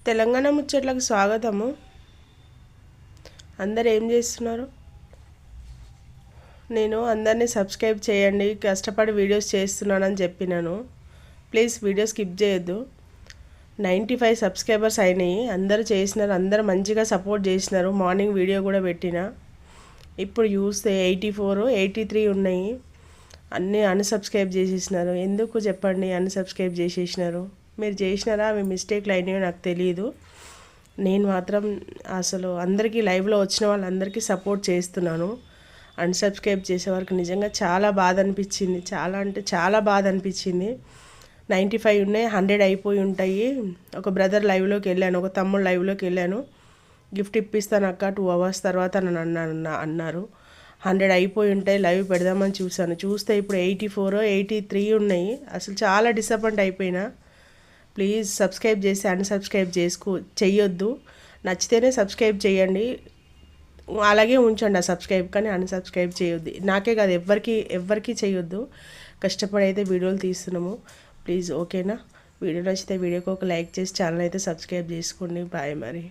తెలంగాణ ముచ్చట్లకు స్వాగతము. అందరు ఏం చేస్తున్నారు? నేను అందరినీ సబ్స్క్రైబ్ చేయండి, కష్టపడి వీడియోస్ చేస్తున్నానని చెప్పినాను. ప్లీజ్ వీడియో స్కిప్ చేయొద్దు. 95 సబ్స్క్రైబర్స్ అయినాయి. అందరూ చేసినారు, అందరూ మంచిగా సపోర్ట్ చేసినారు. మార్నింగ్ వీడియో కూడా పెట్టిన. ఇప్పుడు చూస్తే 84 83 ఉన్నాయి. అన్నీ అన్సబ్స్క్రైబ్ చేసేసినారు. ఎందుకు చెప్పండి అన్సబ్స్క్రైబ్ చేసేసినారు? మీరు చేసినారా? అవి మిస్టేక్లు అయినాయో నాకు తెలియదు. నేను మాత్రం అసలు అందరికీ లైవ్లో వచ్చిన వాళ్ళందరికీ సపోర్ట్ చేస్తున్నాను. అన్సబ్స్క్రైబ్ చేసే వరకు నిజంగా చాలా బాధ అనిపించింది. చాలా అంటే చాలా బాధ అనిపించింది. 95 ఉన్నాయి, 100 అయిపోయి ఉంటాయి. ఒక బ్రదర్ లైవ్లోకి వెళ్ళాను, ఒక తమ్ముడు లైవ్లోకి వెళ్ళాను. గిఫ్ట్ ఇప్పిస్తాను అక్క 2 hours తర్వాత నన్ను అన్నారు. 100 అయిపోయి ఉంటాయి, లైవ్ పెడదామని చూస్తే ఇప్పుడు 84 83 ఉన్నాయి. అసలు చాలా డిసప్పాయింట్ అయిపోయినా. ప్లీజ్ సబ్స్క్రైబ్ చేసి అన్సబ్స్క్రైబ్ చెయ్యొద్దు. నచ్చితేనే సబ్స్క్రైబ్ చేయండి, అలాగే ఉంచండి ఆ సబ్స్క్రైబ్, కానీ అన్సబ్స్క్రైబ్ చేయొద్దు. నాకే కాదు, ఎవ్వరికి చేయొద్దు. కష్టపడి అయితే వీడియోలు తీస్తున్నాము. ప్లీజ్ ఓకేనా? వీడియో నచ్చితే వీడియోకి ఒక లైక్ చేసి ఛానల్ అయితే సబ్స్క్రైబ్ చేసుకోండి. బాయ్ మరి.